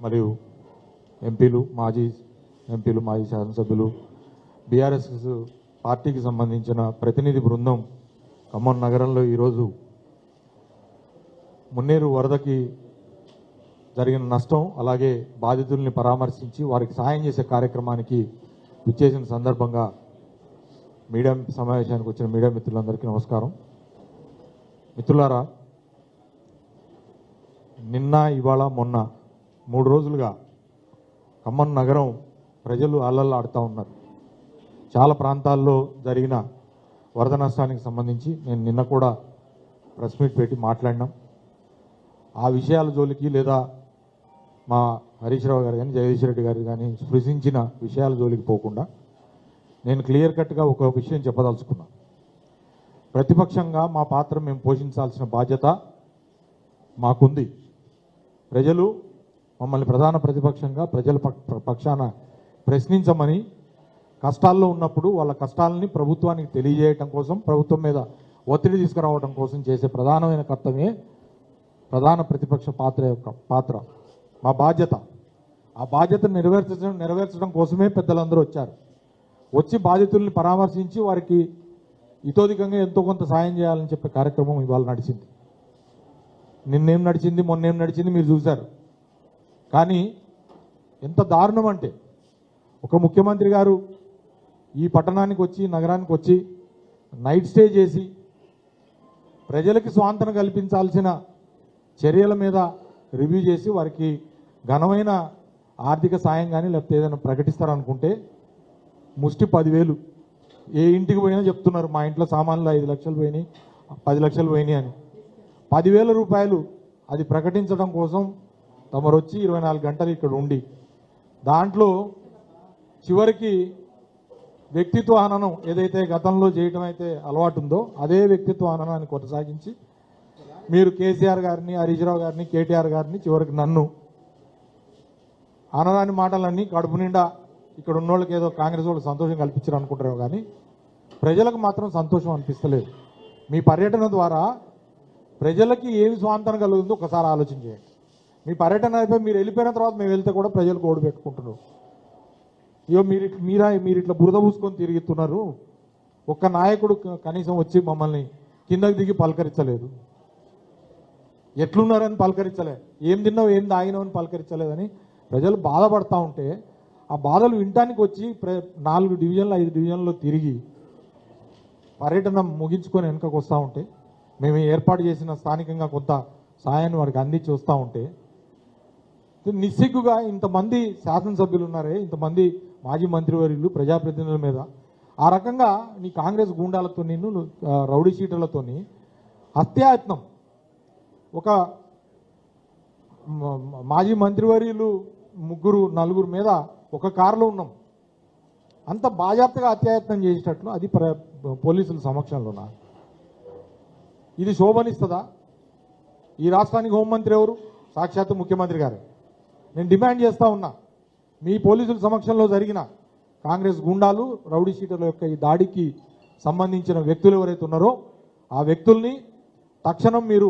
మరియు ఎంపీలు, మాజీ శాసనసభ్యులు, బీఆర్ఎస్ పార్టీకి సంబంధించిన ప్రతినిధి బృందం ఖమ్మం నగరంలో ఈరోజు మున్నేరు వరదకి జరిగిన నష్టం అలాగే బాధితుల్ని పరామర్శించి వారికి సాయం చేసే కార్యక్రమానికి విచ్చేసిన సందర్భంగా మీడియా సమావేశానికి వచ్చిన మీడియా మిత్రులందరికీ నమస్కారం. మిత్రులారా, నిన్న ఇవాళ మొన్న 3 రోజులుగా ఖమ్మం నగరం ప్రజలు అల్లల్లాడుతూ ఉన్నారు. చాలా ప్రాంతాల్లో జరిగిన వరద నష్టానికి సంబంధించి నేను నిన్న కూడా ప్రెస్ మీట్ పెట్టి మాట్లాడినాం. ఆ విషయాల జోలికి లేదా మా హరీష్ రావు గారు కానీ జగదీష్ రెడ్డి గారు కానీ స్పృశించిన విషయాల జోలికి పోకుండా నేను క్లియర్ కట్గా ఒక విషయం చెప్పదలుచుకున్నా. ప్రతిపక్షంగా మా పాత్ర మేము పోషించాల్సిన బాధ్యత మాకుంది. ప్రజలు మమ్మల్ని ప్రధాన ప్రతిపక్షంగా ప్రజల పక్షాన ప్రశ్నించమని, కష్టాల్లో ఉన్నప్పుడు వాళ్ళ కష్టాలని ప్రభుత్వానికి తెలియజేయటం కోసం, ప్రభుత్వం మీద ఒత్తిడి తీసుకురావడం కోసం చేసే ప్రధానమైన కర్తవ్యమే ప్రధాన ప్రతిపక్ష పాత్ర మా బాధ్యత. ఆ బాధ్యతను నెరవేర్చడం కోసమే పెద్దలందరూ వచ్చారు. వచ్చి బాధితుల్ని పరామర్శించి వారికి ఇతోధికంగా ఎంతో కొంత సాయం చేయాలని చెప్పే కార్యక్రమం ఇవాళ నడిచింది. నిన్నేం నడిచింది, మొన్నేం నడిచింది మీరు చూశారు. కానీ ఎంత దారుణం అంటే, ఒక ముఖ్యమంత్రి గారు ఈ పట్టణానికి వచ్చి, నగరానికి వచ్చి నైట్ స్టే చేసి ప్రజలకి స్వాంతన కల్పించాల్సిన చర్యల మీద రివ్యూ చేసి వారికి ఘనమైన ఆర్థిక సాయం కానీ లేకపోతే ఏదైనా ప్రకటిస్తారనుకుంటే ముష్టి 10,000 ఏ ఇంటికి పోయినా చెప్తున్నారు, మా ఇంట్లో సామాన్లు 5 లక్షలు పోయినాయి, 10 లక్షలు పోయినాయి అని. 10,000 రూపాయలు అది ప్రకటించడం కోసం తమరు వచ్చి 24 గంటలు ఇక్కడ ఉండి దాంట్లో చివరికి వ్యక్తిత్వ హననం ఏదైతే గతంలో చేయడం అయితే అలవాటు ఉందో అదే వ్యక్తిత్వ హననాన్ని కొనసాగించి మీరు కేసీఆర్ గారిని, హరీష్ రావు గారిని, కేటీఆర్ గారిని, చివరికి నన్ను అనరాని మాటలన్నీ కడుపు నిండా ఇక్కడ ఉన్న వాళ్ళకి ఏదో కాంగ్రెస్ వాళ్ళు సంతోషం కల్పించారు అనుకుంటారు, కానీ ప్రజలకు మాత్రం సంతోషం అనిపిస్తలేదు. మీ పర్యటన ద్వారా ప్రజలకి ఏమి స్వాంతన కలుగుతుందో ఒకసారి ఆలోచన చేయండి. మీ పర్యటన అయిపోయి మీరు వెళ్ళిపోయిన తర్వాత మేము వెళ్తే కూడా ప్రజలు గోడు పెట్టుకుంటున్నారు. ఇయో మీరు ఇట్లా బురద పూసుకొని తిరుగుతున్నారు. ఒక్క నాయకుడు కనీసం వచ్చి మమ్మల్ని కిందకి దిగి పలకరించలేదు. ఎట్లున్నారని పలకరించలే, ఏం తిన్నావు ఏం తాగినావు అని పలకరించలేదని ప్రజలు బాధపడతా ఉంటే ఆ బాధలు వినటానికి వచ్చి 4 డివిజన్లు 5 డివిజన్లో తిరిగి పర్యటన ముగించుకొని వెనుకకు వస్తూ ఉంటే, మేము ఏర్పాటు చేసిన స్థానికంగా కొంత సాయాన్ని వారికి అందించి వస్తూ ఉంటే నిస్సిగ్గుగా ఇంతమంది శాసనసభ్యులు ఉన్నారే, ఇంతమంది మాజీ మంత్రివర్యులు, ప్రజాప్రతినిధుల మీద ఆ రకంగా నీ కాంగ్రెస్ గూండాలతో, నిన్ను రౌడీ షీటర్లతో హత్యాయత్నం, ఒక మాజీ మంత్రివర్యులు 3-4 మీద ఒక కారులో ఉన్నాం, అంత బాజాప్తగా హత్యాయత్నం చేసేటట్లు అది పోలీసుల సమక్షంలోనా? ఇది శోభనిస్తుందా? ఈ రాష్ట్రానికి హోంమంత్రి ఎవరు? సాక్షాత్తు ముఖ్యమంత్రి గారే. నేను డిమాండ్ చేస్తూ ఉన్నా, మీ పోలీసుల సమక్షంలో జరిగిన కాంగ్రెస్ గుండాలు, రౌడీ షీటర్ల యొక్క ఈ దాడికి సంబంధించిన వ్యక్తులు ఎవరైతే ఉన్నారో ఆ వ్యక్తుల్ని తక్షణం మీరు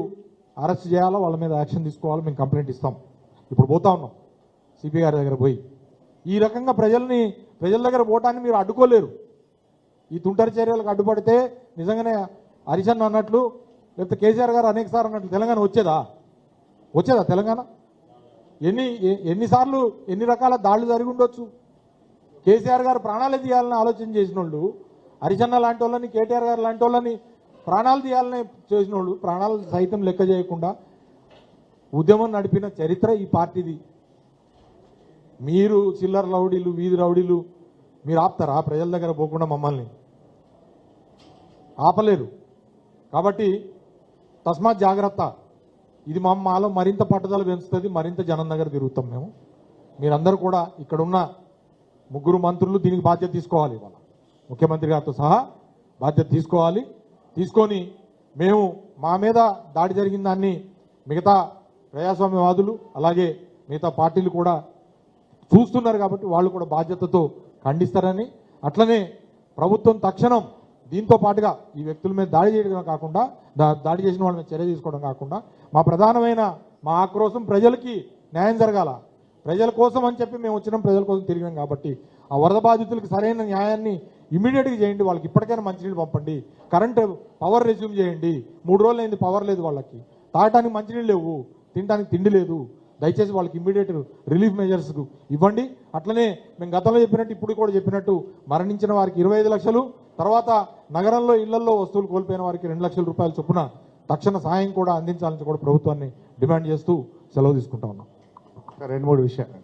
అరెస్ట్ చేయాలా, వాళ్ళ మీద యాక్షన్ తీసుకోవాలో మేము కంప్లైంట్ ఇస్తాం. ఇప్పుడు పోతా ఉన్నాం సిపి గారి దగ్గర పోయి. ఈ రకంగా ప్రజల దగ్గర పోవటాన్ని మీరు అడ్డుకోలేరు. ఈ తుంటరి చర్యలకు అడ్డుపడితే నిజంగానే హరిశన్ అన్నట్లు లేకపోతే కేసీఆర్ గారు అనేకసార్లు అన్నట్లు తెలంగాణ వచ్చేదా తెలంగాణ? ఎన్నిసార్లు ఎన్ని రకాల దాడులు జరిగి ఉండొచ్చు. కేసీఆర్ గారు ప్రాణాలు తీయాలని ఆలోచన చేసిన వాళ్ళు, హరిశన్న లాంటి వాళ్ళని, కేటీఆర్ గారు లాంటి వాళ్ళని ప్రాణాలు తీయాలని చేసిన వాళ్ళు ప్రాణాలు సైతం లెక్క చేయకుండా ఉద్యమం నడిపిన చరిత్ర ఈ పార్టీది. మీరు చిల్లర రౌడీలు, వీధి రౌడీలు మీరు ఆపుతారా? ప్రజల దగ్గర పోకుండా మమ్మల్ని ఆపలేరు. కాబట్టి తస్మాత్ జాగ్రత్త. ఇది మాలో మరింత పట్టుదల పెంచుతుంది, మరింత జనం దగ్గర తిరుగుతాం మేము. మీరందరూ కూడా ఇక్కడున్న 3 మంత్రులు దీనికి బాధ్యత తీసుకోవాలి. ఇవాళ ముఖ్యమంత్రి గారితో సహా బాధ్యత తీసుకొని మేము మా మీద దాడి జరిగిన దాన్ని మిగతా ప్రజాస్వామ్యవాదులు అలాగే మిగతా పార్టీలు కూడా చూస్తున్నారు కాబట్టి వాళ్ళు కూడా బాధ్యతతో ఖండిస్తారని, అట్లనే ప్రభుత్వం తక్షణం దీంతో పాటుగా ఈ వ్యక్తుల మీద దాడి చేయడం కాకుండా, దాడి చేసిన వాళ్ళ మీద చర్య తీసుకోవడం కాకుండా మా ప్రధానమైన మా ఆక్రోశం ప్రజలకి న్యాయం జరగాల, ప్రజల కోసం అని చెప్పి మేము వచ్చినాం, ప్రజల కోసం తిరిగినాం కాబట్టి ఆ వరద బాధితులకు సరైన న్యాయాన్ని ఇమీడియట్గా చేయండి. వాళ్ళకి ఇప్పటికైనా మంచినీళ్ళు పంపండి, కరెంటు పవర్ రెజ్యూమ్ చేయండి. 3 రోజులు అయింది పవర్ లేదు వాళ్ళకి, తాగటానికి మంచినీళ్ళు లేవు, తినడానికి తిండి లేదు. దయచేసి వాళ్ళకి ఇమ్మీడియట్ రిలీఫ్ మెజర్స్ ఇవ్వండి. అట్లనే మేము గతంలో చెప్పినట్టు ఇప్పుడు కూడా చెప్పినట్టు మరణించిన వారికి 25 లక్షలు, తర్వాత నగరంలో ఇళ్లలో వస్తువులు కోల్పోయిన వారికి 2 లక్షల రూపాయల చొప్పున తక్షణ సాయం కూడా అందించాలని కూడా ప్రభుత్వాన్ని డిమాండ్ చేస్తూ సెలవు తీసుకుంటా ఉన్నాం. 2-3 విషయాలు